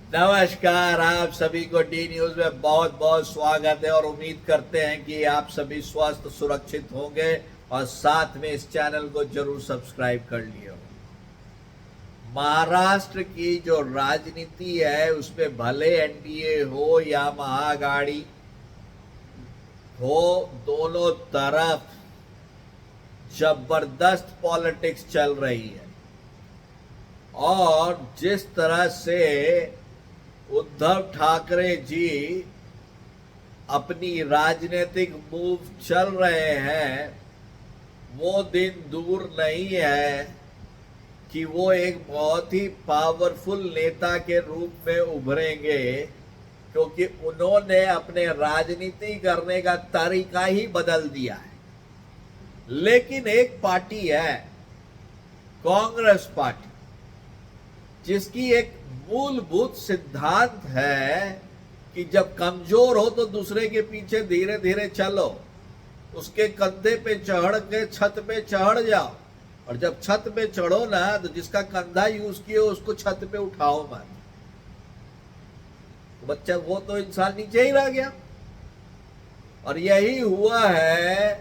नमस्कार, आप सभी को डी न्यूज में बहुत बहुत स्वागत है और उम्मीद करते हैं कि आप सभी स्वस्थ सुरक्षित होंगे और साथ में इस चैनल को जरूर सब्सक्राइब कर लियो। महाराष्ट्र की जो राजनीति है उसमें भले एनडीए हो या महाआघाड़ी हो, दोनों तरफ जबरदस्त पॉलिटिक्स चल रही है और जिस तरह से उद्धव ठाकरे जी अपनी राजनीतिक मूव चल रहे हैं, वो दिन दूर नहीं है कि वो एक बहुत ही पावरफुल नेता के रूप में उभरेंगे, क्योंकि उन्होंने अपने राजनीति करने का तरीका ही बदल दिया है। लेकिन एक पार्टी है, कांग्रेस पार्टी, जिसकी एक मूलभूत सिद्धांत है कि जब कमजोर हो तो दूसरे के पीछे धीरे धीरे चलो, उसके कंधे पे चढ़ के छत पे चढ़ जाओ, और जब छत पे चढ़ो ना तो जिसका कंधा यूज किए उसको छत पे उठाओ मत। तो बच्चा वो तो इंसान नीचे ही रह गया। और यही हुआ है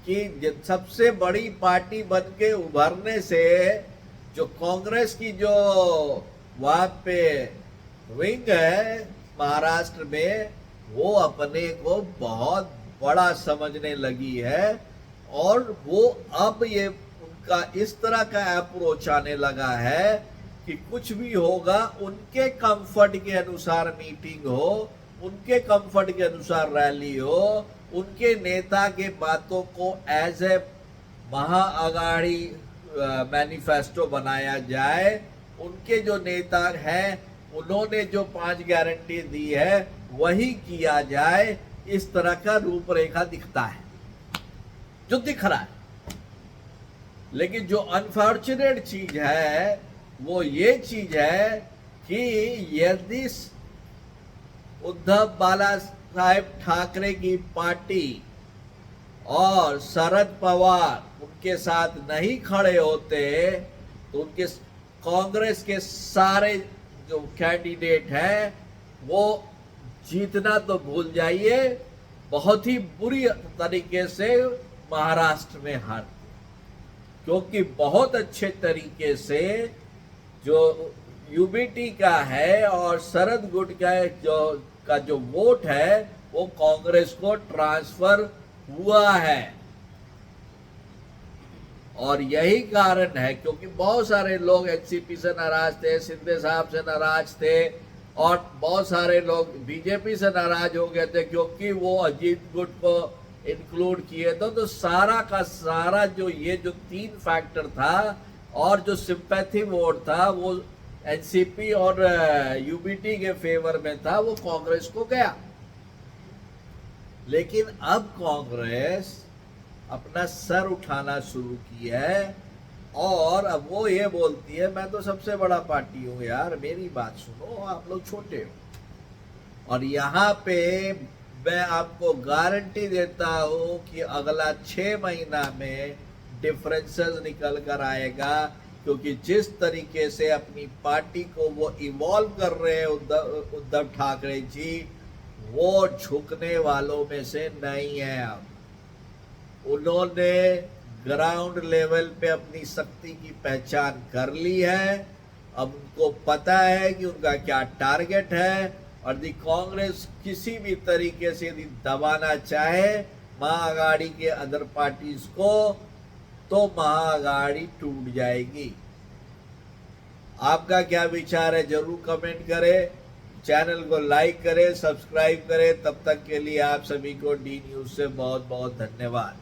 कि सबसे बड़ी पार्टी बन के उभरने से जो कांग्रेस की जो वहां पे विंग है महाराष्ट्र में, वो अपने को बहुत बड़ा समझने लगी है और वो अब ये उनका इस तरह का अप्रोच आने लगा है कि कुछ भी होगा उनके कंफर्ट के अनुसार मीटिंग हो, उनके कंफर्ट के अनुसार रैली हो, उनके नेता के बातों को एज ए महाआघाड़ी मैनिफेस्टो बनाया जाए। उनके जो नेता हैं उन्होंने जो 5 गारंटी दी है वही किया जाए, इस तरह का रूपरेखा दिखता है, जो दिख रहा है। लेकिन जो अनफॉर्चुनेट चीज है वो ये चीज है कि यदि उद्धव बाला साहेब ठाकरे की पार्टी और शरद पवार उनके साथ नहीं खड़े होते तो उनके कांग्रेस के सारे जो कैंडिडेट हैं वो जीतना तो भूल जाइए, बहुत ही बुरी तरीके से महाराष्ट्र में हार, क्योंकि बहुत अच्छे तरीके से जो यूबीटी का है और शरद गुट का जो वोट है वो कांग्रेस को ट्रांसफर हुआ है। और यही कारण है क्योंकि बहुत सारे लोग एनसीपी से नाराज थे, शिंदे साहब से नाराज थे, और बहुत सारे लोग बीजेपी से नाराज हो गए थे क्योंकि वो अजीत गुट को इंक्लूड किए थे। तो सारा का सारा जो 3 फैक्टर था और जो सिंपैथी वोट था वो एनसीपी और यूबीटी के फेवर में था, वो कांग्रेस को गया। लेकिन अब कांग्रेस अपना सर उठाना शुरू किया है और अब वो ये बोलती है मैं तो सबसे बड़ा पार्टी हूं यार, मेरी बात सुनो, आप लोग छोटे हो। और यहाँ पे मैं आपको गारंटी देता हूं कि अगला 6 महीना में डिफरेंसेस निकल कर आएगा, क्योंकि जिस तरीके से अपनी पार्टी को वो इवॉल्व कर रहे हैं उद्धव ठाकरे जी, वो झुकने वालों में से नहीं है। अब उन्होंने ग्राउंड लेवल पे अपनी शक्ति की पहचान कर ली है। अब उनको पता है कि उनका क्या टारगेट है, और दी कांग्रेस किसी भी तरीके से यदि दबाना चाहे महाआघाड़ी के अदर पार्टीज को तो महाआघाड़ी टूट जाएगी। आपका क्या विचार है जरूर कमेंट करें, चैनल को लाइक करें, सब्सक्राइब करें। तब तक के लिए आप सभी को डी न्यूज से बहुत बहुत धन्यवाद।